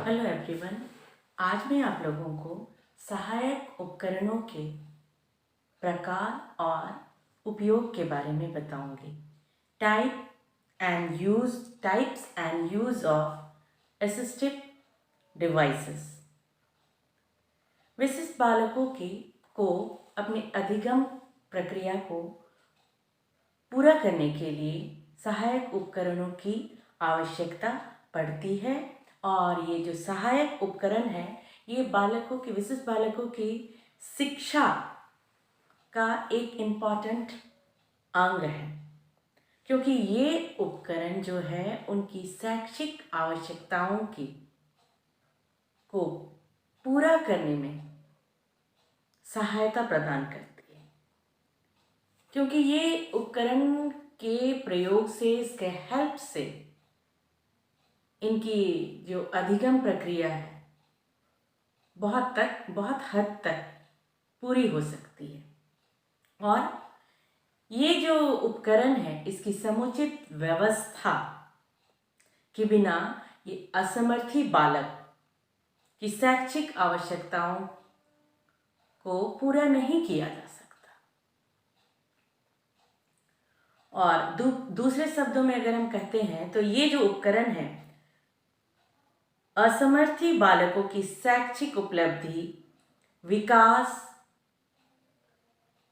Hello everyone. आज मैं आप लोगों को सहायक उपकरणों के प्रकार और उपयोग के बारे में बताऊंगी। Types and use of assistive devices. विशिष्ट बालकों को अपनी अधिगम प्रक्रिया को पूरा करने के लिए सहायक उपकरणों की आवश्यकता पड़ती है और ये जो सहायक उपकरण है ये विशिष्ट बालकों की शिक्षा का एक इम्पॉर्टेंट अंग है, क्योंकि ये उपकरण जो है उनकी शैक्षिक आवश्यकताओं को पूरा करने में सहायता प्रदान करती है। क्योंकि ये उपकरण के प्रयोग से, इसके हेल्प से इनकी जो अधिगम प्रक्रिया है बहुत हद तक पूरी हो सकती है। और ये जो उपकरण है इसकी समुचित व्यवस्था के बिना ये असमर्थी बालक की शैक्षिक आवश्यकताओं को पूरा नहीं किया जा सकता। और दूसरे शब्दों में अगर हम कहते हैं तो ये जो उपकरण है असमर्थी बालकों की शैक्षिक उपलब्धि, विकास,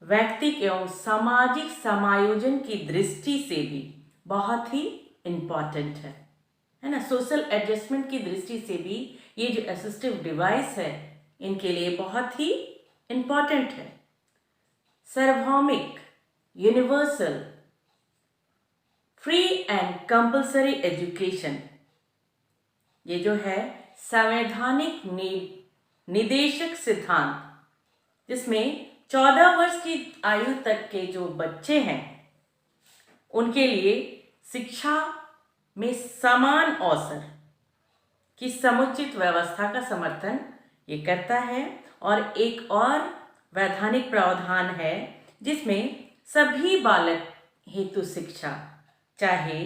व्यक्तिक एवं सामाजिक समायोजन की दृष्टि से भी बहुत ही इम्पॉर्टेंट है ना। सोशल एडजस्टमेंट की दृष्टि से भी ये जो असिस्टिव डिवाइस है इनके लिए बहुत ही इम्पॉर्टेंट है। सार्वभौमिक, universal, free and compulsory education, ये जो है संवैधानिक निदेशक सिद्धांत, जिसमें 14 वर्ष की आयु तक के जो बच्चे हैं उनके लिए शिक्षा में समान अवसर की समुचित व्यवस्था का समर्थन ये करता है। और एक और वैधानिक प्रावधान है जिसमें सभी बालक हेतु शिक्षा, चाहे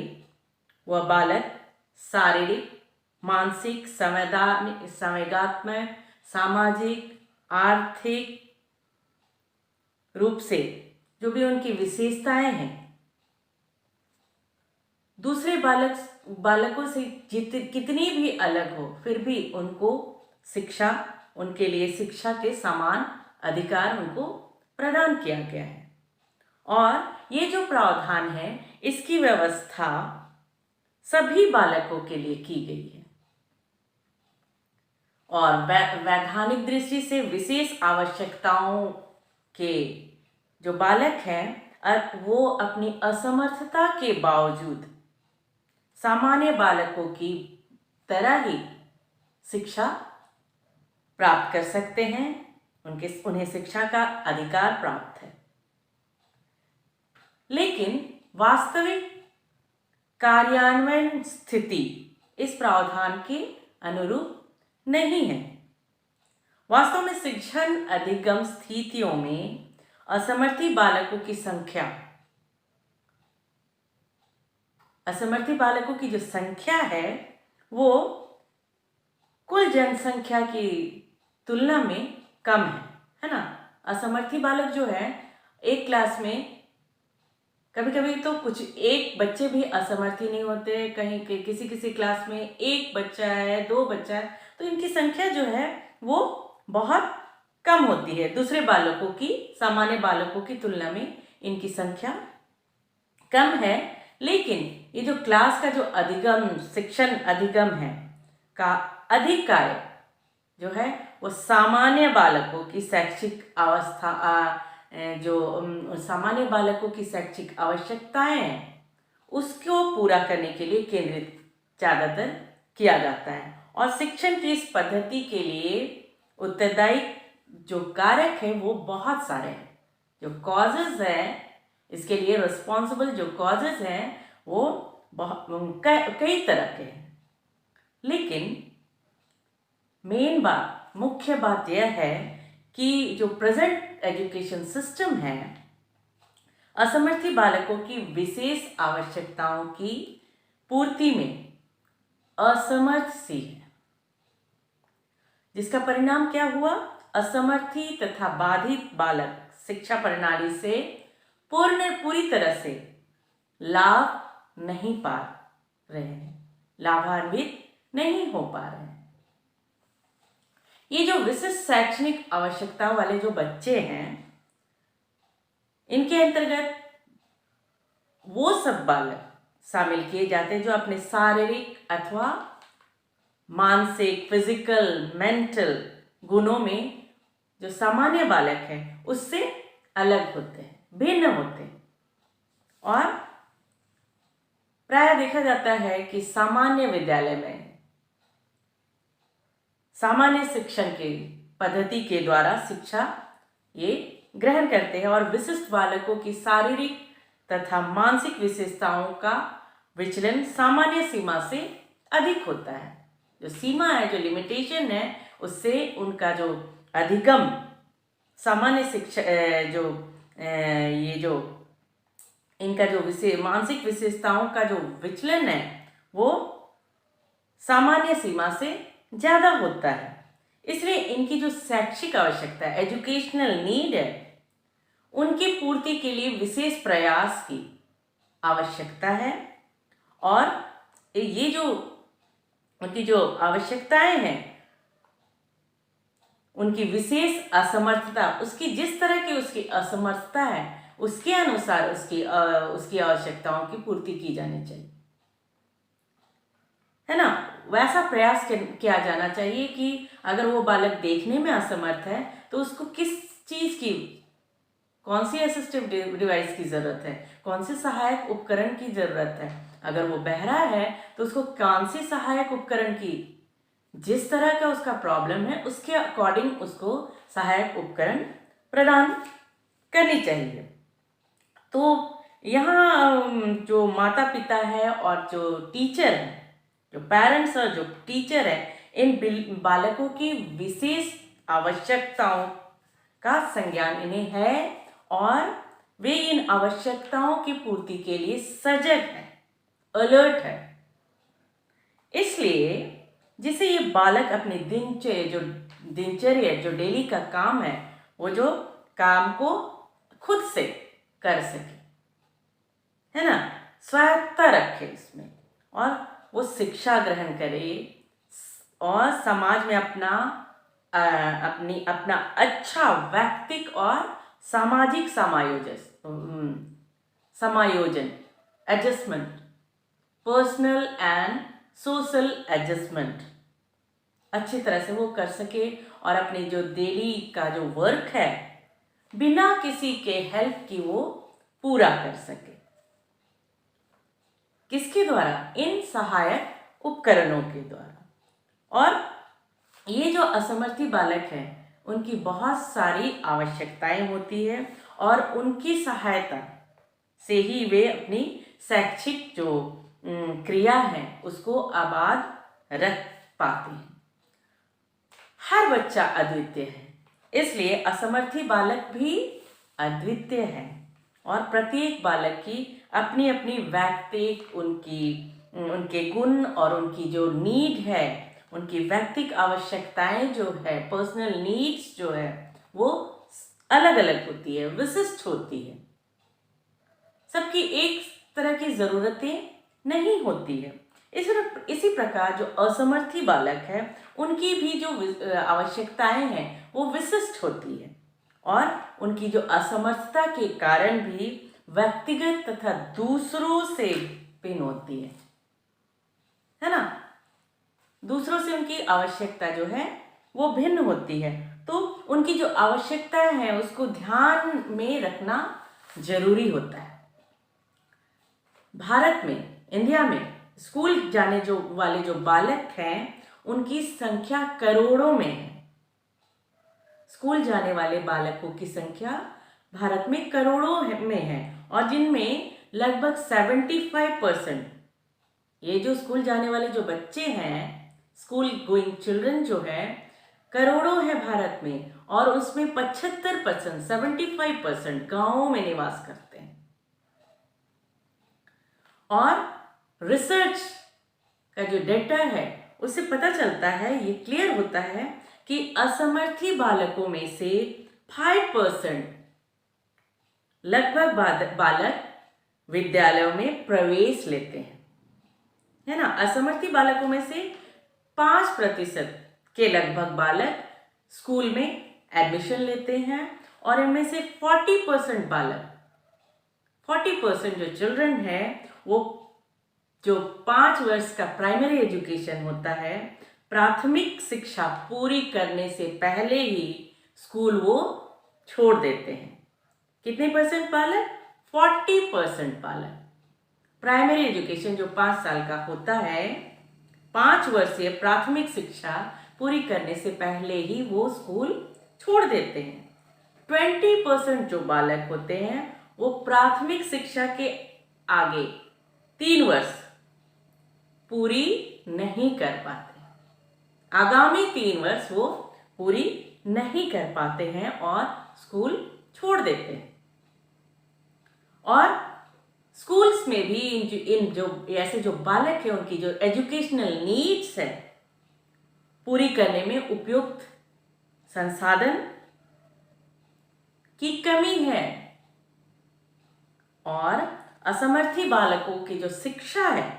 वह बालक शारीरिक, मानसिक, संवेगात्मक, सामाजिक, आर्थिक रूप से जो भी उनकी विशेषताएं हैं दूसरे बालकों से कितनी भी अलग हो, फिर भी उनके लिए शिक्षा के समान अधिकार उनको प्रदान किया गया है। और ये जो प्रावधान है इसकी व्यवस्था सभी बालकों के लिए की गई है। और वैधानिक दृष्टि से विशेष आवश्यकताओं के जो बालक हैं वो अपनी असमर्थता के बावजूद सामान्य बालकों की तरह ही शिक्षा प्राप्त कर सकते हैं। उन्हें शिक्षा का अधिकार प्राप्त है। लेकिन वास्तविक कार्यान्वयन स्थिति इस प्रावधान के अनुरूप नहीं है। वास्तव में शिक्षण अधिगम स्थितियों में असमर्थी बालकों की जो संख्या है वो कुल जनसंख्या की तुलना में कम है ना। असमर्थी बालक जो है एक क्लास में कभी कभी तो कुछ एक बच्चे भी असमर्थी नहीं होते, कहीं किसी क्लास में एक बच्चा है, दो बच्चा है, तो इनकी संख्या जो है वो बहुत कम होती है। दूसरे बालकों की, सामान्य बालकों की तुलना में इनकी संख्या कम है। लेकिन ये जो क्लास का जो शिक्षण अधिगम है का अधिक कार्य जो है वो सामान्य बालकों की शैक्षिक सामान्य बालकों की शैक्षिक आवश्यकताएं हैं उसको पूरा करने के लिए केंद्रित ज़्यादातर किया जाता है। और शिक्षण की इस पद्धति के लिए उत्तरदायी जो कारक हैं वो बहुत सारे हैं। जो कॉजेज हैं इसके लिए रिस्पॉन्सिबल जो कॉजेज हैं वो कई तरह के हैं। लेकिन मुख्य बात यह है कि जो प्रेजेंट एजुकेशन सिस्टम है असमर्थी बालकों की विशेष आवश्यकताओं की पूर्ति में असमर्थ सी है। जिसका परिणाम क्या हुआ? असमर्थी तथा बाधित बालक शिक्षा प्रणाली से पूरी तरह से लाभ नहीं पा रहे हैं, लाभान्वित नहीं हो पा रहे हैं। ये जो विशिष्ट शैक्षणिक आवश्यकताओं वाले जो बच्चे हैं, इनके अंतर्गत वो सब बालक शामिल किए जाते हैं जो अपने शारीरिक अथवा मानसिक, फिजिकल, मेंटल गुणों में जो सामान्य बालक हैं उससे अलग होते हैं, भिन्न होते हैं। और प्राय देखा जाता है कि सामान्य विद्यालय में सामान्य शिक्षण की पद्धति के द्वारा शिक्षा ये ग्रहण करते हैं और विशिष्ट बालकों की शारीरिक तथा मानसिक विशेषताओं का विचलन सामान्य सीमा से अधिक होता है। जो सीमा है, जो लिमिटेशन है, उससे उनका जो अधिगम सामान्य शिक्षा ये जो इनका जो मानसिक विशेषताओं का जो विचलन है वो सामान्य सीमा से ज़्यादा होता है। इसलिए इनकी जो शैक्षिक आवश्यकता है, एजुकेशनल नीड है, उनकी पूर्ति के लिए विशेष प्रयास की आवश्यकता है। और ये जो उनकी जो आवश्यकताएं हैं, उनकी विशेष असमर्थता, उसकी जिस तरह की उसकी असमर्थता है उसके अनुसार उसकी आवश्यकताओं की पूर्ति की जानी चाहिए, है ना। वैसा प्रयास किया जाना चाहिए कि अगर वो बालक देखने में असमर्थ है तो उसको किस चीज़ की, कौन सी असिस्टिव डिवाइस की ज़रूरत है, कौन से सहायक उपकरण की ज़रूरत है। अगर वो बहरा है तो उसको कौन सी सहायक उपकरण की, जिस तरह का उसका प्रॉब्लम है उसके अकॉर्डिंग उसको सहायक उपकरण प्रदान करनी चाहिए। तो यहाँ जो माता पिता है और जो टीचर है, जो पेरेंट्स और जो टीचर है, इन बालकों की विशेष आवश्यकताओं का संज्ञान इन्हें है और वे इन आवश्यकताओं की पूर्ति के लिए सजग है, अलर्ट है। इसलिए जिसे ये बालक अपने दिनचर्या जो डेली का काम है, वो जो काम को खुद से कर सके, है ना, स्वायत्ता रखे इसमें, और वो शिक्षा ग्रहण करे और समाज में अपना अच्छा व्यक्तिक और सामाजिक समायोजन adjustment, personal and social adjustment अच्छी तरह से वो कर सके और अपने जो डेली का जो वर्क है बिना किसी के हेल्प की वो पूरा कर सके। किसके द्वारा? इन सहायक उपकरणों के द्वारा। और ये जो असमर्थी बालक हैं उनकी बहुत सारी आवश्यकताएं होती है और उनकी सहायता से ही वे अपनी शैक्षिक जो क्रिया है उसको आबाद रख पाते हैं। हर बच्चा अद्वितीय है, इसलिए असमर्थी बालक भी अद्वितीय है और प्रत्येक बालक की अपनी अपनी व्यक्तिक उनके गुण और उनकी जो नीड है, उनकी व्यक्तिक आवश्यकताएं जो है, पर्सनल नीड्स जो है, वो अलग अलग होती है, विशिष्ट होती है। सबकी एक तरह की ज़रूरतें नहीं होती है। इसी प्रकार जो असमर्थी बालक है उनकी भी जो आवश्यकताएं हैं वो विशिष्ट होती है और उनकी जो असमर्थता के कारण भी व्यक्तिगत तथा दूसरों से भिन्न होती है ना। दूसरों से उनकी आवश्यकता जो है वो भिन्न होती है, तो उनकी जो आवश्यकताएं हैं उसको ध्यान में रखना जरूरी होता है। भारत में, इंडिया में स्कूल जाने वाले जो बालक हैं उनकी संख्या करोड़ों में है। स्कूल जाने वाले बालकों की संख्या भारत में करोड़ों में है और जिनमें लगभग 75% ये जो स्कूल जाने वाले जो बच्चे हैं, स्कूल गोइंग चिल्ड्रन जो है, करोड़ों है भारत में और उसमें 75% 75% गांवों में निवास करते हैं। और रिसर्च का जो डेटा है उससे पता चलता है, ये क्लियर होता है कि असमर्थी बालकों में से 5% लगभग बालक विद्यालयों में प्रवेश लेते हैं, है ना। असमर्थी बालकों में से 5% के लगभग बालक स्कूल में एडमिशन लेते हैं और इनमें से 40% बालक, 40% जो चिल्ड्रन है वो जो 5 वर्ष का प्राइमरी एजुकेशन होता है, प्राथमिक शिक्षा पूरी करने से पहले ही स्कूल वो छोड़ देते हैं। कितने परसेंट बालक? 40% बालक प्राइमरी एजुकेशन जो 5 साल का होता है, 5 वर्षीय प्राथमिक शिक्षा पूरी करने से पहले ही वो स्कूल छोड़ देते हैं। 20% जो बालक होते हैं वो प्राथमिक शिक्षा के आगे 3 वर्ष पूरी नहीं कर पाते, आगामी 3 वर्ष वो पूरी नहीं कर पाते हैं और स्कूल छोड़ देते हैं। और स्कूल्स में भी इन जो ऐसे जो बालक है उनकी जो एजुकेशनल नीड्स है पूरी करने में उपयुक्त संसाधन की कमी है और असमर्थी बालकों की जो शिक्षा है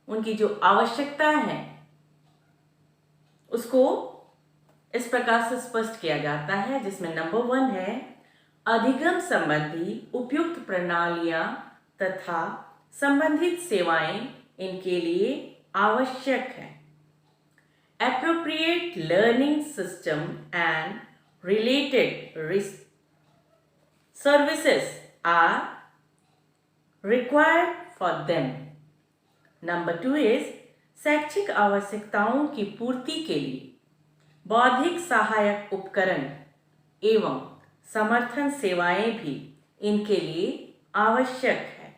उनकी जो आवश्यकताएं हैं उसको इस प्रकार से स्पष्ट किया जाता है, जिसमें नंबर 1 है अधिगम संबंधी उपयुक्त प्रणालियां तथा संबंधित सेवाएं इनके लिए आवश्यक है। Appropriate learning system and related services are required for them. Number 2 is शैक्षिक आवश्यकताओं की पूर्ति के लिए बौद्धिक सहायक उपकरण एवं समर्थन सेवाएं भी इनके लिए आवश्यक है।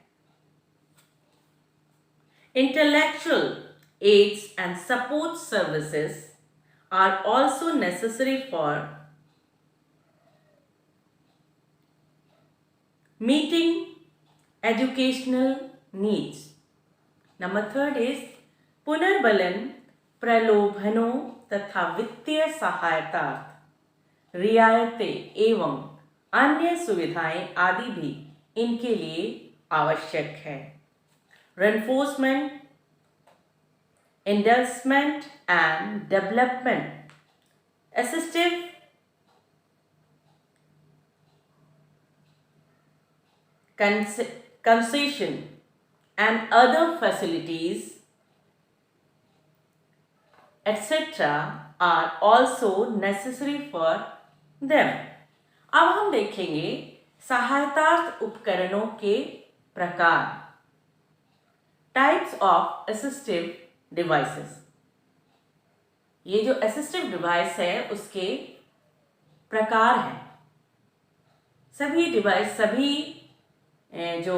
Intellectual aids and support services are also necessary for meeting educational needs. Number 3 is पुनर्बलन प्रलोभनों तथा वित्तीय सहायता, रियायतें एवं अन्य सुविधाएं आदि भी इनके लिए आवश्यक है। Reinforcement, endorsement and development, assistive concession and other facilities etc. are also necessary for them. अब हम देखेंगे सहायतार्थ उपकरणों के प्रकार, टाइप्स ऑफ असिस्टिव डिवाइसेस। ये जो असिस्टिव डिवाइस है उसके प्रकार हैं। सभी डिवाइस, सभी जो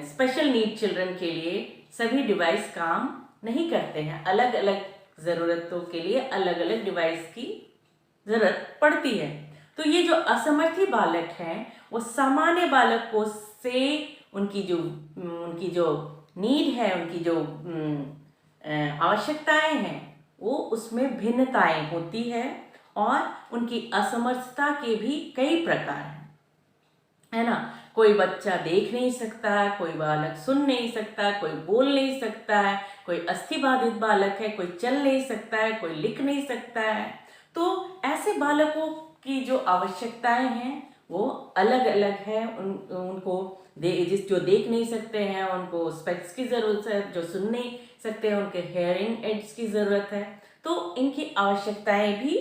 स्पेशल नीड चिल्ड्रन के लिए सभी डिवाइस काम नहीं करते हैं। अलग अलग ज़रूरतों के लिए अलग अलग डिवाइस की ज़रूरत पड़ती है। तो ये जो असमर्थी बालक हैं वो सामान्य बालकों से उनकी जो नीड है, उनकी जो आवश्यकताएं हैं वो उसमें भिन्नताएं होती है और उनकी असमर्थता के भी कई प्रकार हैं, है ना। कोई बच्चा देख नहीं सकता है, कोई बालक सुन नहीं सकता, कोई बोल नहीं सकता है, कोई अस्थिबाधित बालक है, कोई चल नहीं सकता है, कोई लिख नहीं सकता है। तो ऐसे बालकों की जो आवश्यकताएं हैं वो अलग अलग है। उनको जो देख नहीं सकते हैं उनको स्पेक्स की ज़रूरत है, जो सुन नहीं सकते हैं उनके हेयरिंग एड्स की ज़रूरत है। तो इनकी आवश्यकताएं भी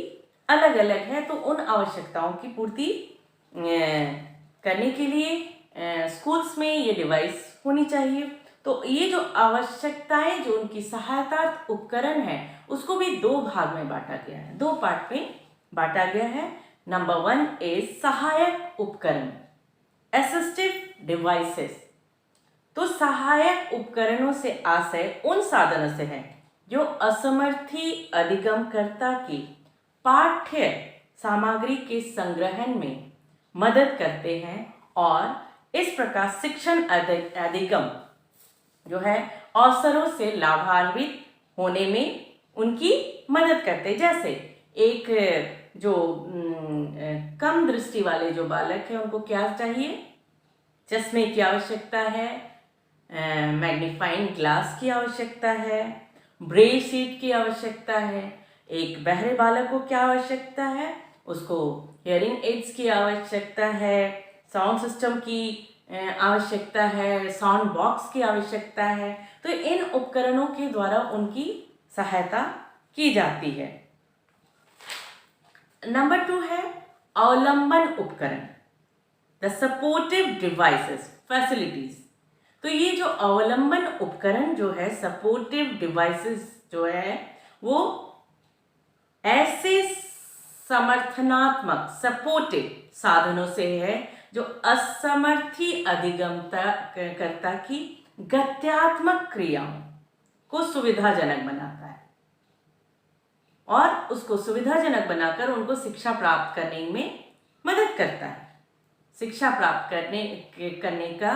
अलग अलग है। तो उन आवश्यकताओं की पूर्ति करने के लिए स्कूल्स में ये डिवाइस होनी चाहिए। तो ये जो आवश्यकताएं, जो उनकी सहायतार्थ उपकरण है, उसको भी 2 भाग में बांटा गया है, 2 पार्ट में बांटा गया है। नंबर 1 इज सहायक उपकरण, असिस्टिव डिवाइसेस। तो सहायक उपकरणों से आशय उन साधनों से है जो असमर्थी अधिगमकर्ता की पाठ्य सामग्री के संग्रहण में मदद करते हैं और इस प्रकार शिक्षण अधिगम जो है अवसरों से लाभान्वित होने में उनकी मदद करते हैं। जैसे एक जो कम दृष्टि वाले जो बालक हैं उनको क्या चाहिए? चश्मे की आवश्यकता है, मैग्नीफाइंग ग्लास की आवश्यकता है, ब्रेल शीट की आवश्यकता है। एक बहरे बालक को क्या आवश्यकता है? उसको हियरिंग एड्स की आवश्यकता है, साउंड सिस्टम की आवश्यकता है, साउंड बॉक्स की आवश्यकता है। तो इन उपकरणों के द्वारा उनकी सहायता की जाती है। नंबर 2 है अवलंबन उपकरण, द सपोर्टिव डिवाइसेस फैसिलिटीज। तो ये जो अवलंबन उपकरण जो है, सपोर्टिव डिवाइसेस जो है, वो ऐसे समर्थनात्मक सपोर्टिव साधनों से है जो असमर्थी अधिगमता कर्ता की गत्यात्मक क्रियाओं को सुविधाजनक बनाता है और उसको सुविधाजनक बनाकर उनको शिक्षा प्राप्त करने में मदद करता है। शिक्षा प्राप्त करने का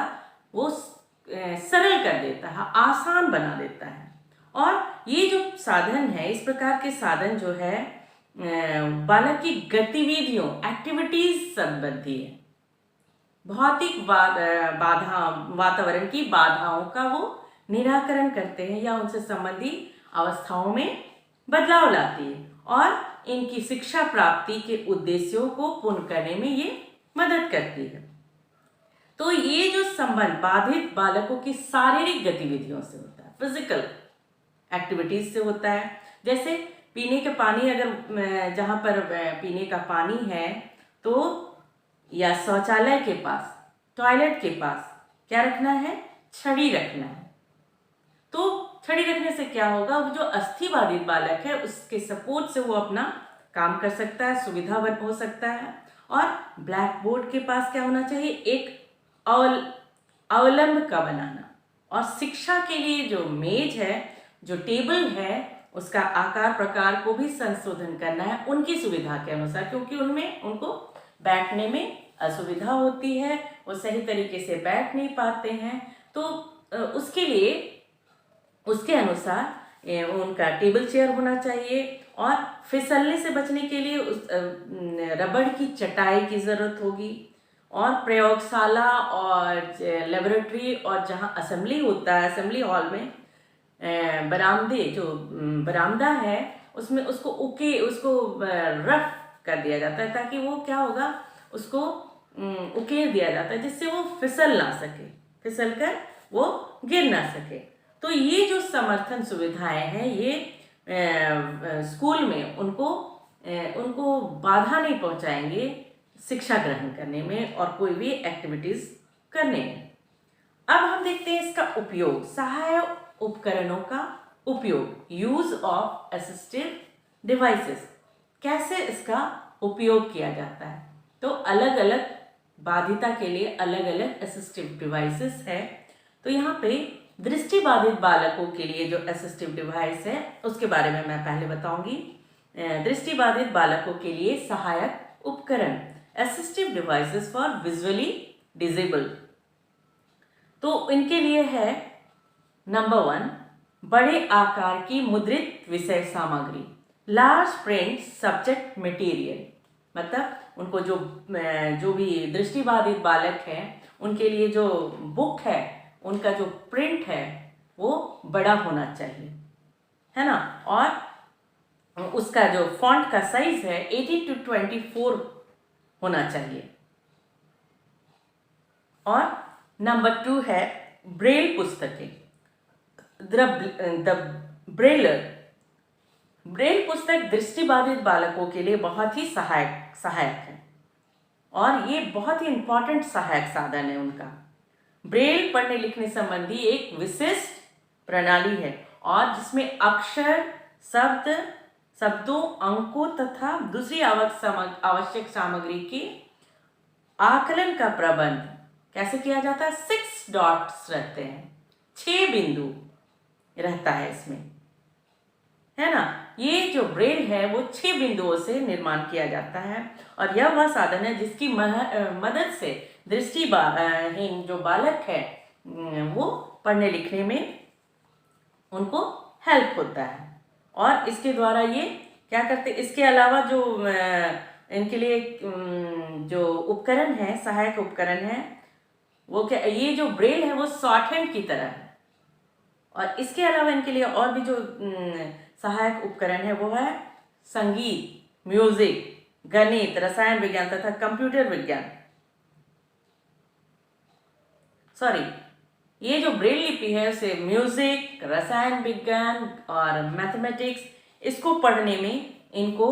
वो सरल कर देता है, आसान बना देता है। और ये जो साधन है, इस प्रकार के साधन जो है बालक की गतिविधियों एक्टिविटीज संबंधी है। भौतिक वातावरण की बाधाओं का वो निराकरण करते हैं या उनसे संबंधित अवस्थाओं में बदलाव लाती है और इनकी शिक्षा प्राप्ति के उद्देश्यों को पूर्ण करने में ये मदद करती है। तो ये जो संबंध बाधित बालकों की शारीरिक गतिविधियों से होता है, फिजिकल एक्टिविटीज से होता है। जैसे पीने का पानी, अगर जहाँ पर पीने का पानी है तो या शौचालय के पास, टॉयलेट के पास क्या रखना है? छड़ी रखना है। तो छड़ी रखने से क्या होगा? वो जो अस्थि बाधित बालक है उसके सपोर्ट से वो अपना काम कर सकता है, सुविधावन हो सकता है। और ब्लैक बोर्ड के पास क्या होना चाहिए? एक अवलंब का बनाना। और शिक्षा के लिए जो मेज है, जो टेबल है, उसका आकार प्रकार को भी संशोधन करना है उनकी सुविधा के अनुसार, क्योंकि उनमें उनको बैठने में असुविधा होती है, वो सही तरीके से बैठ नहीं पाते हैं। तो उसके लिए उसके अनुसार उनका टेबल चेयर होना चाहिए। और फिसलने से बचने के लिए उस रबड़ की चटाई की ज़रूरत होगी। और प्रयोगशाला और लेबोरेटरी और जहाँ असेंबली होता है, असेंबली हॉल में बरामदे जो बरामदा है उसमें उसको रफ कर दिया जाता है, ताकि वो क्या होगा, उसको उकेर दिया जाता है जिससे वो फिसल ना सके, फिसल कर वो गिर ना सके। तो ये जो समर्थन सुविधाएं हैं ये स्कूल में उनको बाधा नहीं पहुंचाएंगे शिक्षा ग्रहण करने में और कोई भी एक्टिविटीज करने में। अब हम देखते हैं इसका उपयोग, सहायक उपकरणों का उपयोग, यूज ऑफ असिस्टिव डिवाइसेस, कैसे इसका उपयोग किया जाता है। तो अलग अलग बाधिता के लिए अलग अलग असिस्टिव डिवाइसेस है। तो यहाँ पे दृष्टि बाधित बालकों के लिए जो असिस्टिव डिवाइस है उसके बारे में मैं पहले बताऊंगी। दृष्टि बाधित बालकों के लिए सहायक उपकरण, assistive devices for visually disabled. तो इनके लिए है नंबर 1, बड़े आकार की मुद्रित विषय सामग्री, लार्ज प्रिंट सब्जेक्ट मटेरियल। मतलब उनको जो भी दृष्टिबाधित बालक हैं उनके लिए जो बुक है, उनका जो प्रिंट है वो बड़ा होना चाहिए, है ना। और उसका जो फॉन्ट का साइज है 18-24 होना चाहिए। और नंबर 2 है ब्रेल पुस्तकें, द ब्रेलर। ब्रेल पुस्तक दृष्टिबाधित बालकों के लिए बहुत ही सहायक है और ये बहुत ही इंपॉर्टेंट सहायक साधन है उनका। ब्रेल पढ़ने लिखने संबंधी एक विशिष्ट प्रणाली है और जिसमें अक्षर, शब्दों, अंकों तथा दूसरी आवश्यक सामग्री के आकलन का प्रबंध कैसे किया जाता है? 6 डॉट्स रहते हैं, 6 बिंदु रहता है इसमें, है ना। ये जो ब्रेल है वो 6 बिंदुओं से निर्माण किया जाता है और यह वह साधन है जिसकी मदद से दृष्टिहीन जो बालक है वो पढ़ने लिखने में उनको हेल्प होता है। और इसके द्वारा ये क्या करते, इसके अलावा जो इनके लिए जो उपकरण है, सहायक उपकरण है, वो क्या, ये जो ब्रेल है वो शॉर्ट हैंड की तरह है। और इसके अलावा इनके लिए और भी जो सहायक उपकरण है वो है संगीत, म्यूजिक, गणित, रसायन विज्ञान तथा कंप्यूटर विज्ञान। सॉरी, ये जो ब्रेल लिपि है उसे म्यूजिक, रसायन विज्ञान और मैथमेटिक्स, इसको पढ़ने में इनको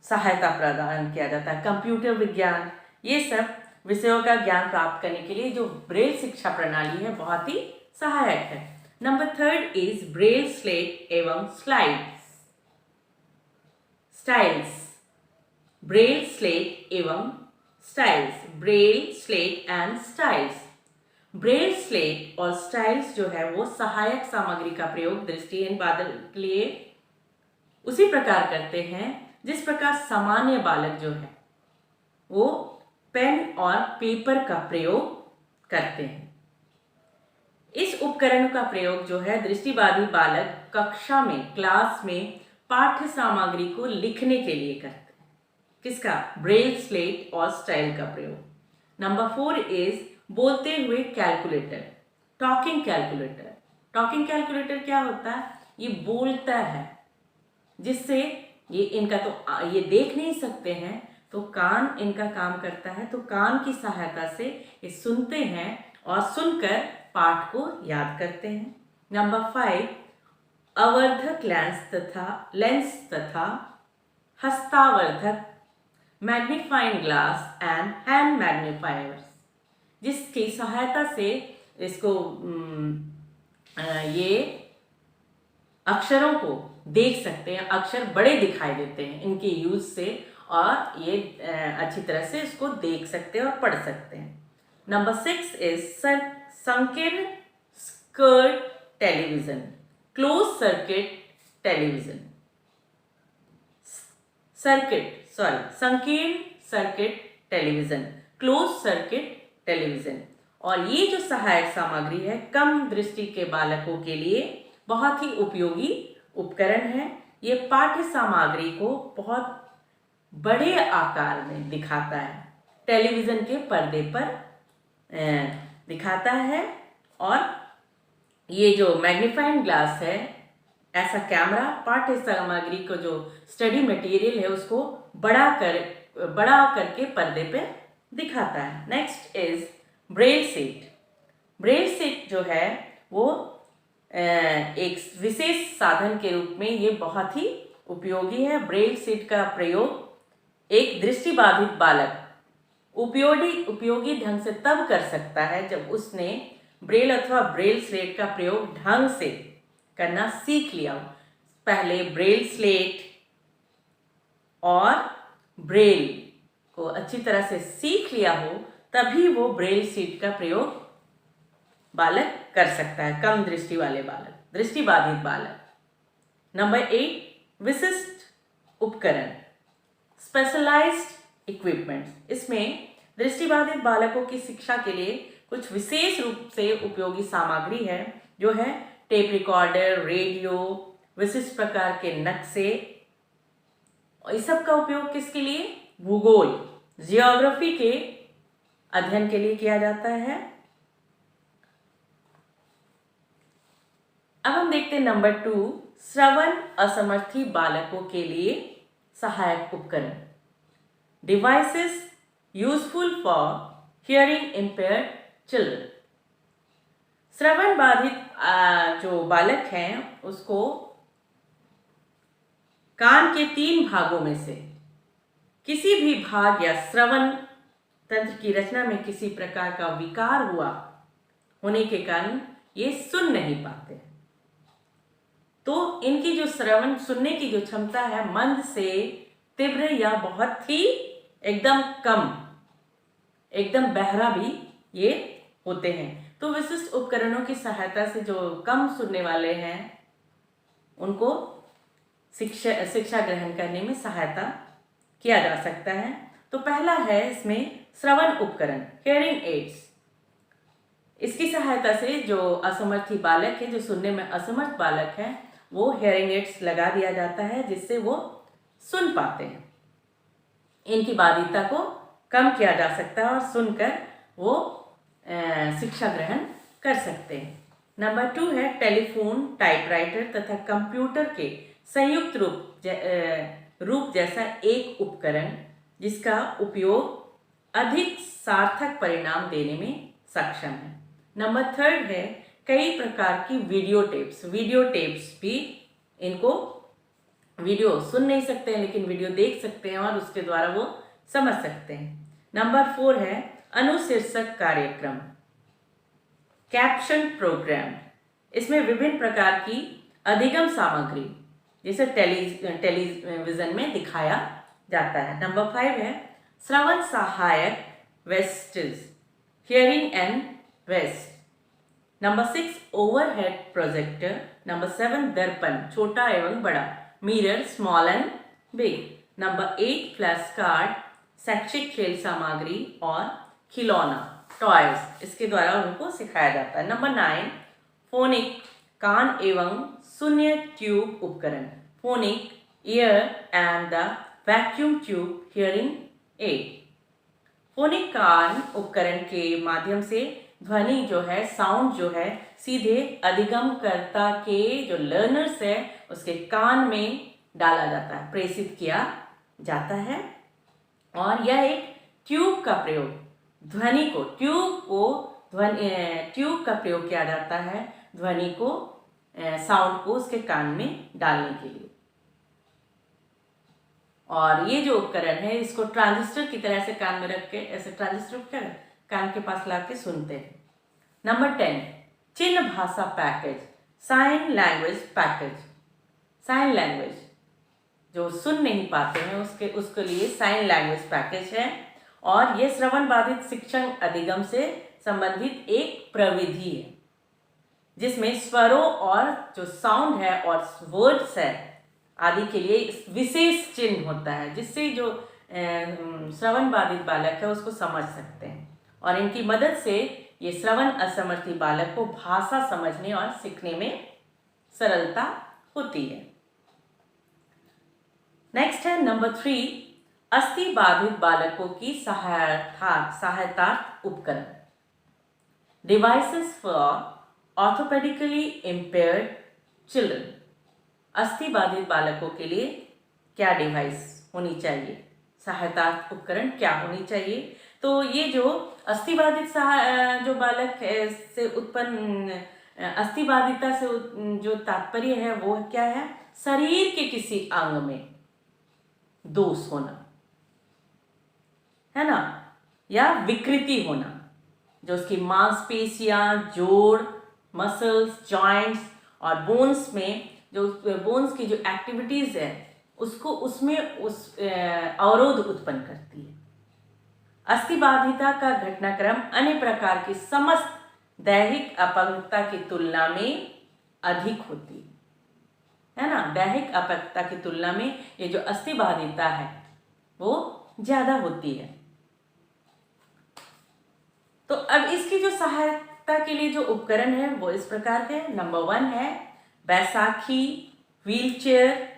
सहायता प्रदान किया जाता है। कंप्यूटर विज्ञान, ये सब विषयों का ज्ञान प्राप्त करने के लिए जो ब्रेल शिक्षा प्रणाली है बहुत ही सहायक है। नंबर 3 इज ब्रेल स्लेट एवं स्टाइल्स। ब्रेल स्लेट एवं styles, Braille slate and styles. Braille slate और स्टाइल्स जो है वो सहायक सामग्री का प्रयोग दृष्टिहीन बालक के लिए उसी प्रकार करते हैं जिस प्रकार सामान्य बालक जो है वो पेन और पेपर का प्रयोग करते हैं। इस उपकरण का प्रयोग जो है दृष्टिबाधित बालक कक्षा में, क्लास में पाठ्य सामग्री को लिखने के लिए करते हैं। किसका? ब्रेल स्लेट और स्टाइल का प्रयोग। नंबर 4 इज बोलते हुए calculator, talking calculator. Talking calculator क्या होता है? ये बोलता है, जिससे ये इनका तो ये देख नहीं सकते हैं, तो कान इनका काम करता है, तो कान की सहायता से ये सुनते हैं और सुनकर पाठ को याद करते हैं। नंबर 5 अवर्धक लेंस तथा हस्तावर्धक मैग्नीफाइंग ग्लास एंड हैंड मैग्नीफायर्स, जिसकी सहायता से इसको ये अक्षरों को देख सकते हैं, अक्षर बड़े दिखाई देते हैं इनके यूज से, और ये अच्छी तरह से इसको देख सकते हैं और पढ़ सकते हैं। नंबर 6 इज संकीर्ण circuit television, close circuit television. संकीर्ण circuit television, close circuit television. और ये जो सहायक सामग्री है कम दृष्टि के बालकों के लिए बहुत ही उपयोगी उपकरण है। ये पाठ्य सामग्री को बहुत बड़े आकार में दिखाता है, टेलीविजन के पर्दे पर दिखाता है। और ये जो मैग्नीफाइंग ग्लास है, ऐसा कैमरा पाठ्य सामग्री को जो स्टडी मटेरियल है उसको बड़ा करके पर्दे पे दिखाता है। Next is Braille seat. Braille seat जो है वो एक विशेष साधन के रूप में ये बहुत ही उपयोगी है। ब्रेल सीट का प्रयोग एक दृष्टिबाधित बालक उपयोगी ढंग से तब कर सकता है जब उसने ब्रेल अथवा ब्रेल स्लेट का प्रयोग ढंग से करना सीख लिया हो। पहले ब्रेल स्लेट और ब्रेल को अच्छी तरह से सीख लिया हो, तभी वो ब्रेल सीट का प्रयोग बालक कर सकता है, कम दृष्टि वाले बालक, दृष्टिबाधित बालक। नंबर 8 विशिष्ट उपकरण, स्पेशलाइज्ड इक्विपमेंट्स। इसमें दृष्टिबाधित बालकों की शिक्षा के लिए कुछ विशेष रूप से उपयोगी सामग्री है, जो है टेप रिकॉर्डर, रेडियो, विशिष्ट प्रकार के नक्शे। और इस सब का उपयोग किसके लिए? भूगोल, जियोग्राफी के अध्ययन के लिए किया जाता है। अब हम देखते हैं नंबर 2 श्रवण असमर्थी बालकों के लिए सहायक उपकरण, devices useful for hearing impaired children. श्रवण बाधित जो बालक हैं उसको कान के 3 भागों में से किसी भी भाग या श्रवण तंत्र की रचना में किसी प्रकार का विकार होने के कारण ये सुन नहीं पाते। तो इनकी जो श्रवण सुनने की जो क्षमता है मंद से तीव्र या बहुत ही एकदम कम, एकदम बहरा भी ये होते हैं। तो विशिष्ट उपकरणों की सहायता से जो कम सुनने वाले हैं उनको शिक्षा ग्रहण करने में सहायता किया जा सकता है। तो पहला है इसमें श्रवण उपकरण, हियरिंग एड्स। इसकी सहायता से जो असमर्थी बालक है, जो सुनने में असमर्थ बालक है, वो हियरिंग एड्स लगा दिया जाता है, जिससे वो सुन पाते हैं। इनकी बाधिता को कम किया जा सकता है और सुनकर वो शिक्षा ग्रहण कर सकते हैं। नंबर 2 है टेलीफोन, टाइपराइटर तथा कंप्यूटर के संयुक्त रूप जैसा एक उपकरण जिसका उपयोग अधिक सार्थक परिणाम देने में सक्षम है। नंबर 3 है कई प्रकार की वीडियो टेप्स भी, इनको वीडियो सुन नहीं सकते हैं लेकिन वीडियो देख सकते हैं और उसके द्वारा वो समझ सकते हैं। नंबर 4 है अनुशीर्षक कार्यक्रम, कैप्शन प्रोग्राम। इसमें विभिन्न प्रकार की अधिगम सामग्री जिसे टेलीविजन में दिखाया जाता है। नंबर 5 है श्रवण सहायक wastage, hearing and waste. Number 6 overhead projector. Number 7 दर्पण, छोटा एवं बड़ा, mirror, small and big. Number 8 flash card, शैक्षिक खेल सामग्री और खिलौना, टॉयज, इसके द्वारा उनको सिखाया जाता है। नंबर 9 फोनिक, कान एवं शून्य ट्यूब उपकरण, phonic, ear and the vacuum tube hearing aid. Phonic कान उपकरण के माध्यम से ध्वनि जो है, साउंड जो है, सीधे अधिगमकर्ता के जो लर्नर्स है उसके कान में डाला जाता है, प्रेषित किया जाता है। और यह एक ट्यूब का प्रयोग, ट्यूब का प्रयोग किया जाता है ध्वनि को, साउंड को उसके कान में डालने के लिए। और ये जो उपकरण है इसको ट्रांजिस्टर की तरह से कान में रख के, ऐसे ट्रांजिस्टर क्या कान के पास ला के सुनते हैं। नंबर 10 चिन्ह भाषा package, sign language package. Sign language जो सुन नहीं पाते हैं उसके लिए साइन लैंग्वेज पैकेज है और ये श्रवण बाधित शिक्षण अधिगम से संबंधित एक प्रविधि है जिसमें स्वरों और जो साउंड है और वर्ड्स है आदि के लिए विशेष चिन्ह होता है जिससे जो श्रवण बाधित बालक है उसको समझ सकते हैं और इनकी मदद से ये श्रवण असमर्थी बालक को भाषा समझने और सीखने में सरलता होती है। नेक्स्ट है नंबर 3 अस्थि बाधित बालकों की सहायता उपकरण, devices for orthopaedically impaired children. अस्थि बाधित बालकों के लिए क्या डिवाइस होनी चाहिए, सहायता उपकरण क्या होनी चाहिए? तो ये जो अस्थि बाधित जो बालक से उत्पन्न अस्थि बाधिता से जो तात्पर्य है वो क्या है? शरीर के किसी अंग में दोष होना है ना, या विकृति होना, जो उसकी मांसपेशियां, जोड़, मसल्स, जॉइंट्स और बोन्स में जो बोन्स की जो एक्टिविटीज है उसको उसमें अवरोध उत्पन्न करती है। अस्थि बाधिता का घटनाक्रम अन्य प्रकार की समस्त दैहिक अपंगता की तुलना में अधिक होती है ना। दैहिक अपंगता की तुलना में ये जो अस्थि बाधिता है वो ज्यादा होती है। तो अब इसकी जो सहायता के लिए जो उपकरण है वो इस प्रकार के। नंबर 1 है बैसाखी, व्हीलचेयर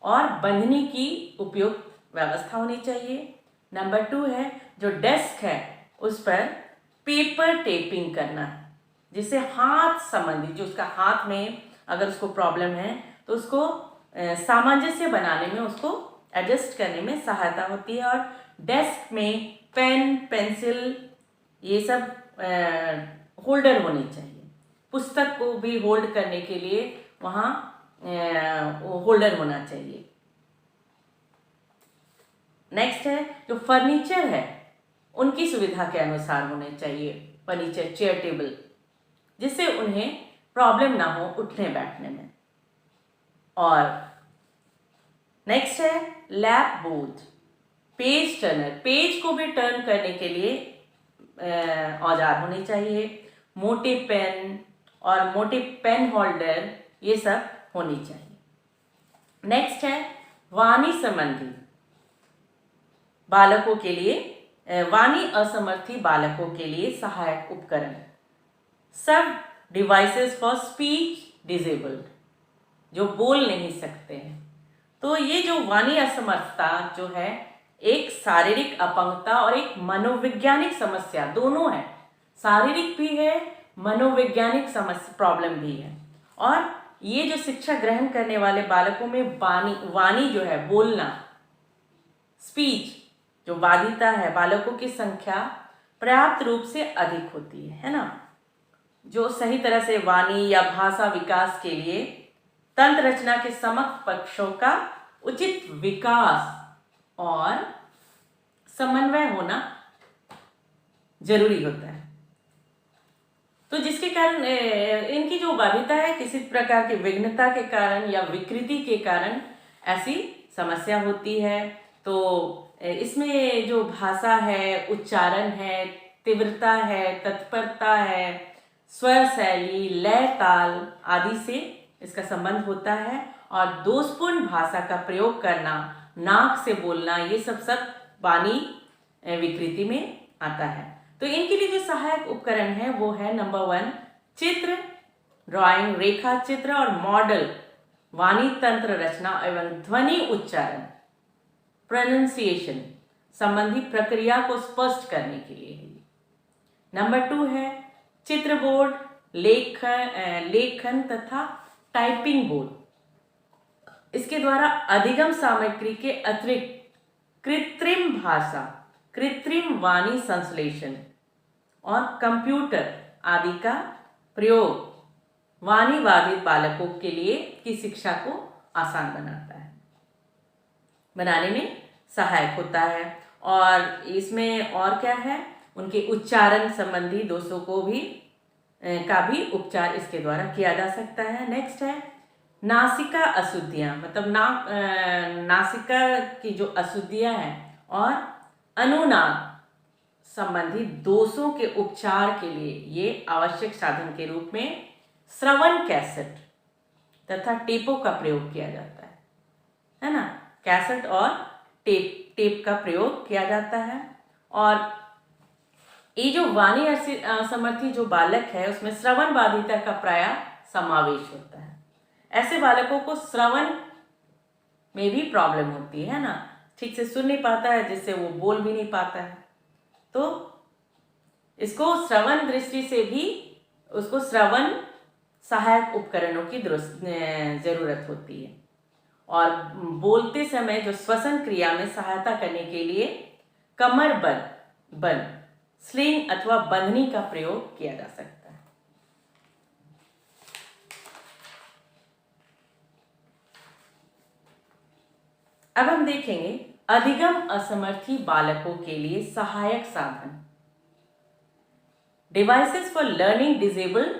और बंधनी की उपयुक्त व्यवस्था होनी चाहिए। नंबर 2 है जो डेस्क है उस पर पेपर टेपिंग करना है जिससे हाथ संबंधी जो उसका हाथ में अगर उसको प्रॉब्लम है तो उसको सामंजस्य बनाने में, उसको एडजस्ट करने में सहायता होती है। और डेस्क में पेन, पेंसिल ये सब होल्डर होनी चाहिए। पुस्तक को भी होल्ड करने के लिए वहाँ होल्डर होना चाहिए। नेक्स्ट है जो फर्नीचर है उनकी सुविधा के अनुसार होने चाहिए फर्नीचर, चेयर, टेबल, जिससे उन्हें प्रॉब्लम ना हो उठने बैठने में। और नेक्स्ट है lap board, page Turner, page को भी टर्न करने के लिए औजार होने चाहिए। मोटे पेन और मोटे पेन होल्डर ये सब होनी चाहिए। नेक्स्ट है वाणी संबंधी बालकों के लिए, वाणी असमर्थी बालकों के लिए सहायक उपकरण, सब डिवाइसेस फॉर स्पीच डिसेबल्ड, जो बोल नहीं सकते हैं। तो ये जो वाणी असमर्थता जो है एक शारीरिक अपंगता और एक मनोवैज्ञानिक समस्या दोनों है, शारीरिक भी है, मनोवैज्ञानिक समस्या प्रॉब्लम भी है। और ये जो शिक्षा ग्रहण करने वाले बालकों में वाणी जो है बोलना, स्पीच जो बाधिता है, बालकों की संख्या पर्याप्त रूप से अधिक होती है ना। जो सही तरह से वाणी या भाषा विकास के लिए तंत्र रचना के समस्त पक्षों का उचित विकास और समन्वय होना जरूरी होता है। तो जिसके कारण इनकी जो बाधिता है किसी प्रकार की विघ्नता के कारण या विकृति के कारण ऐसी समस्या होती है। तो इसमें जो भाषा है, उच्चारण है, तीव्रता है, तत्परता है, स्वर शैली, लय, ताल आदि से इसका संबंध होता है। और दोषपूर्ण भाषा का प्रयोग करना, नाक से बोलना, ये सब वाणी विकृति में आता है। तो इनके लिए जो सहायक उपकरण है वो है नंबर 1 चित्र, ड्राइंग, रेखा चित्र और मॉडल वाणी तंत्र रचना एवं ध्वनि उच्चारण प्रोनाउंसिएशन संबंधी प्रक्रिया को स्पष्ट करने के लिए है। नंबर 2 है चित्र बोर्ड, लेखन तथा टाइपिंग बोर्ड। इसके द्वारा अधिगम सामग्री के अतिरिक्त कृत्रिम भाषा, कृत्रिम वाणी संश्लेषण और कंप्यूटर आदि का प्रयोग वाणी बाधित बालकों के लिए की शिक्षा को आसान बनाने में सहायक होता है। और इसमें और क्या है, उनके उच्चारण संबंधी दोषों को भी का भी उपचार इसके द्वारा किया जा सकता है। नेक्स्ट है नासिका अशुद्धियाँ, मतलब नासिका की जो अशुद्धियाँ हैं और अनुनाद संबंधी दोषों के उपचार के लिए ये आवश्यक साधन के रूप में श्रवण कैसेट तथा टेपों का प्रयोग किया जाता है ना। कैसेट और टेप का प्रयोग किया जाता है। और ये जो वाणी असमर्थी जो बालक है उसमें श्रवण बाधिता का प्राय समावेश होता है। ऐसे बालकों को श्रवण में भी प्रॉब्लम होती है ना, ठीक से सुन नहीं पाता है, जिससे वो बोल भी नहीं पाता है। तो इसको श्रवण दृष्टि से भी उसको श्रवण सहायक उपकरणों की जरूरत होती है। और बोलते समय जो श्वसन क्रिया में सहायता करने के लिए कमर बल, स्लिंग अथवा बंधनी का प्रयोग किया जा सकता है। अब हम देखेंगे अधिगम असमर्थी बालकों के लिए सहायक साधन, devices for learning disabled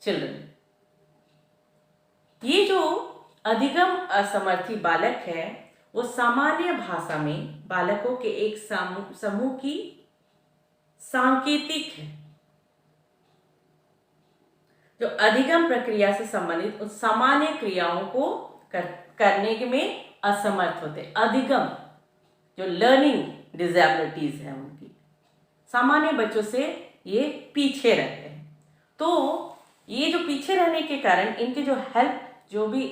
children. ये जो अधिगम असमर्थी बालक है वो सामान्य भाषा में बालकों के एक समूह की सांकेतिक है जो अधिगम प्रक्रिया से संबंधित उन सामान्य क्रियाओं को करने में असमर्थ होते। अधिगम जो लर्निंग डिसेबिलिटीज है उनकी, सामान्य बच्चों से ये पीछे रहते हैं। तो ये जो पीछे रहने के कारण इनके जो हेल्प, जो भी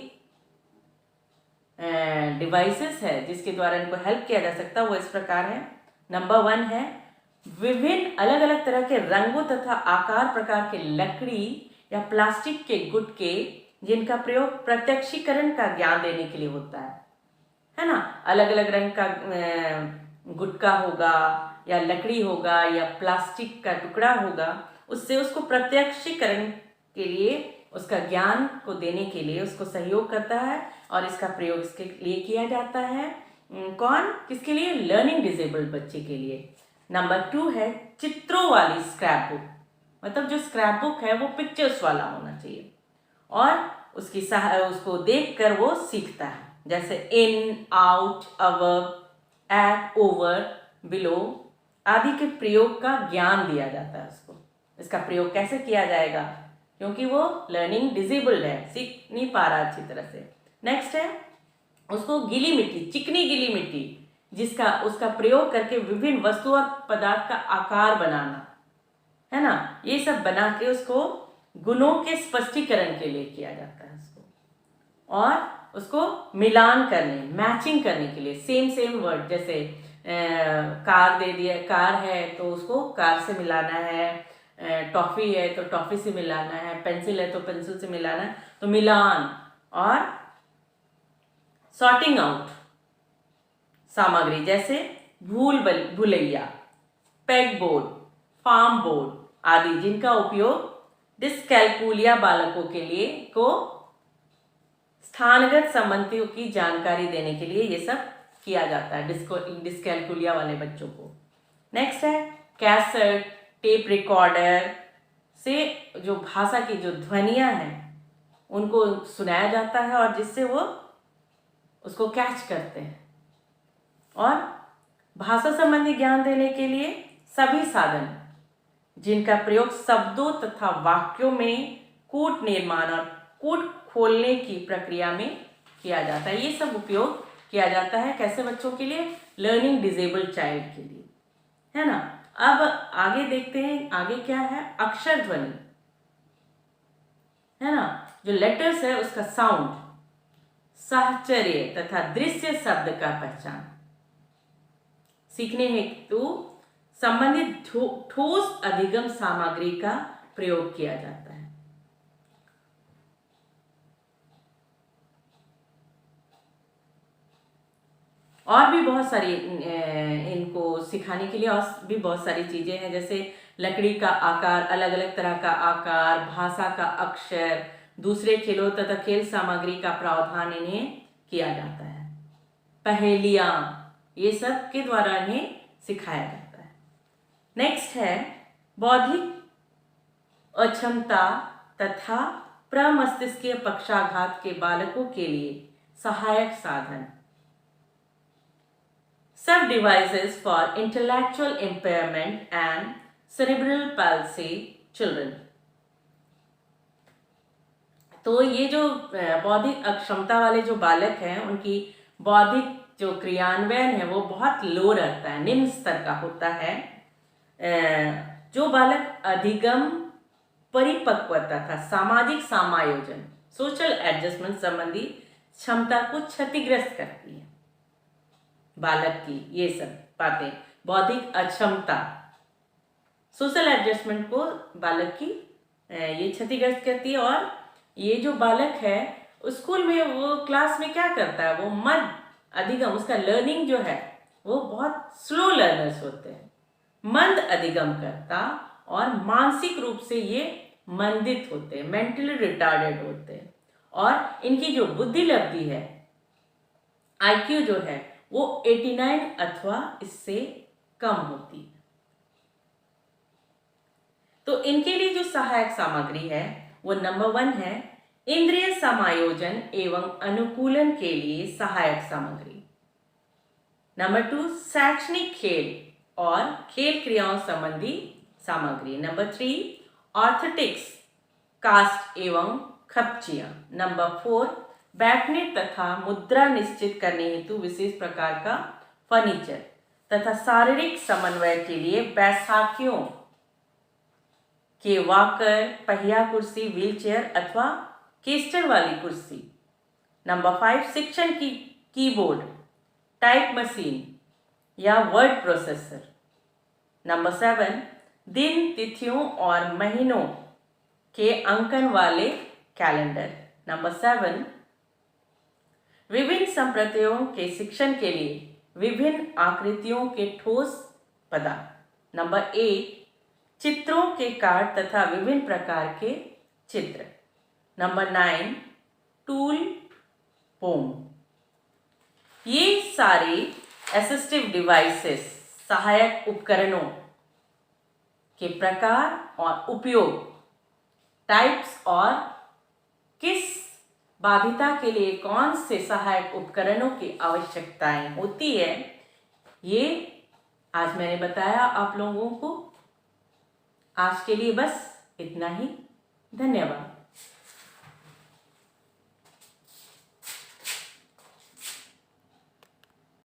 डिवाइसेस है जिसके द्वारा इनको हेल्प किया जा सकता है वो इस प्रकार है। नंबर 1 है विभिन्न अलग अलग तरह के रंगों तथा आकार प्रकार के लकड़ी या प्लास्टिक के गुटके जिनका प्रयोग प्रत्यक्षीकरण का ज्ञान देने के लिए होता है ना। अलग अलग रंग का गुटका होगा या लकड़ी होगा या प्लास्टिक का टुकड़ा होगा, उससे उसको प्रत्यक्षीकरण के लिए, उसका ज्ञान को देने के लिए उसको सहयोग करता है। और इसका प्रयोग इसके लिए किया जाता है कौन, किसके लिए, लर्निंग डिसेबल्ड बच्चे के लिए। नंबर 2 है चित्रों वाली स्क्रैप बुक, मतलब जो स्क्रैप बुक है वो पिक्चर्स वाला होना चाहिए और उसको देखकर वो सीखता है, जैसे इन, आउट, अवर, एट, ओवर, बिलो आदि के प्रयोग का ज्ञान दिया जाता है उसको। इसका प्रयोग कैसे किया जाएगा, क्योंकि वो लर्निंग डिसेबल्ड है, सीख नहीं पा रहा अच्छी तरह से। नेक्स्ट है उसको गीली मिट्टी, चिकनी गीली मिट्टी उसका प्रयोग करके विभिन्न वस्तु और पदार्थ का आकार बनाना है ना, ये सब बना के उसको गुणों के स्पष्टीकरण के लिए किया जाता है उसको। और उसको मिलान करने, मैचिंग करने के लिए सेम वर्ड, जैसे कार दे दिया, कार है तो उसको कार से मिलाना है, टॉफ़ी है तो टॉफ़ी से मिलाना है, पेंसिल है तो पेंसिल से मिलाना है, तो मिलान। और सॉर्टिंग आउट सामग्री, जैसे भूलैया, पेग बोर्ड, फार्म बोर्ड आदि, जिनका उपयोग डिस्कैलकुलिया बालकों के लिए को स्थानगत संबंधियों की जानकारी देने के लिए ये सब किया जाता है डिस्कैलकुलिया वाले बच्चों को। नेक्स्ट है कैसेट, टेप रिकॉर्डर से जो भाषा की जो ध्वनियाँ हैं उनको सुनाया जाता है और जिससे वो उसको कैच करते हैं। और भाषा संबंधी ज्ञान देने के लिए सभी साधन जिनका प्रयोग शब्दों तथा वाक्यों में कूट निर्माण और कूट खोलने की प्रक्रिया में किया जाता है, ये सब उपयोग किया जाता है कैसे बच्चों के लिए, लर्निंग डिसेबल्ड चाइल्ड के लिए, है ना। अब आगे देखते हैं, आगे क्या है, अक्षर ध्वनि, है ना। जो लेटर्स है उसका साउंड, साहचर्य तथा दृश्य शब्द का पहचान, सीखने हेतु संबंधित ठोस अधिगम सामग्री का प्रयोग किया जाता है। और भी बहुत सारी इनको सिखाने के लिए और भी बहुत सारी चीजें हैं, जैसे लकड़ी का आकार, अलग अलग तरह का आकार, भाषा का अक्षर, दूसरे खेलों तथा खेल सामग्री का प्रावधान इन्हें किया जाता है। पहेलियां, ये सब के द्वारा इन्हें सिखाया जाता है। नेक्स्ट है बौद्धिक अक्षमता तथा प्रमस्तिष्कीय पक्षाघात के बालकों के लिए सहायक साधन, सब devices for intellectual impairment and cerebral palsy children. तो ये जो बौद्धिक अक्षमता वाले जो बालक हैं उनकी बौद्धिक जो क्रियान्वयन है वो बहुत लो रहता है, निम्न स्तर का होता है। जो बालक अधिगम, परिपक्वता तथा सामाजिक समायोजन, सोशल एडजस्टमेंट संबंधी क्षमता को क्षतिग्रस्त करती है, बालक की ये सब बातें, बौद्धिक अक्षमता, सोशल एडजस्टमेंट को बालक की ये क्षतिग्रस्त करती है। और ये जो बालक है स्कूल में वो क्लास में क्या करता है, वो मद अधिगम, उसका लर्निंग जो है वो बहुत स्लो लर्नर्स होते हैं, मंद अधिगम करता और मानसिक रूप से ये मंदित होते हैं, मेंटली रिटार्डेड होते हैं। और इनकी जो बुद्धि लब्धि है, IQ जो है वो 89 अथवा इससे कम होती है। तो इनके लिए जो सहायक सामग्री है वो नंबर 1 है इंद्रिय समायोजन एवं अनुकूलन के लिए सहायक सामग्री। नंबर 2 शैक्षणिक खेल और खेल क्रियाओं संबंधी सामग्री। नंबर 3 ऑर्थोटिक्स, कास्ट एवं खपचियां। नंबर 4 बैठने तथा मुद्रा निश्चित करने हेतु विशेष प्रकार का फर्नीचर तथा शारीरिक समन्वय के लिए बैसाखियों के वॉकर, पहिया कुर्सी, व्हीलचेयर अथवा केस्टर वाली कुर्सी। नंबर 5 शिक्षण की कीबोर्ड, टाइप मशीन या वर्ड प्रोसेसर। नंबर 7 दिन, तिथियों और महीनों के अंकन वाले कैलेंडर। नंबर 7 विभिन्न संप्रदायों के शिक्षण के लिए विभिन्न आकृतियों के ठोस पदार्थ। नंबर 8 चित्रों के कार्ड तथा विभिन्न प्रकार के चित्र। नंबर 9 टूल पोम। ये सारे असिस्टिव डिवाइसेस, सहायक उपकरणों के प्रकार और उपयोग, टाइप्स और किस बाधिता के लिए कौन से सहायक उपकरणों की आवश्यकताएं होती है, ये आज मैंने बताया आप लोगों को। आज के लिए बस इतना ही। धन्यवाद।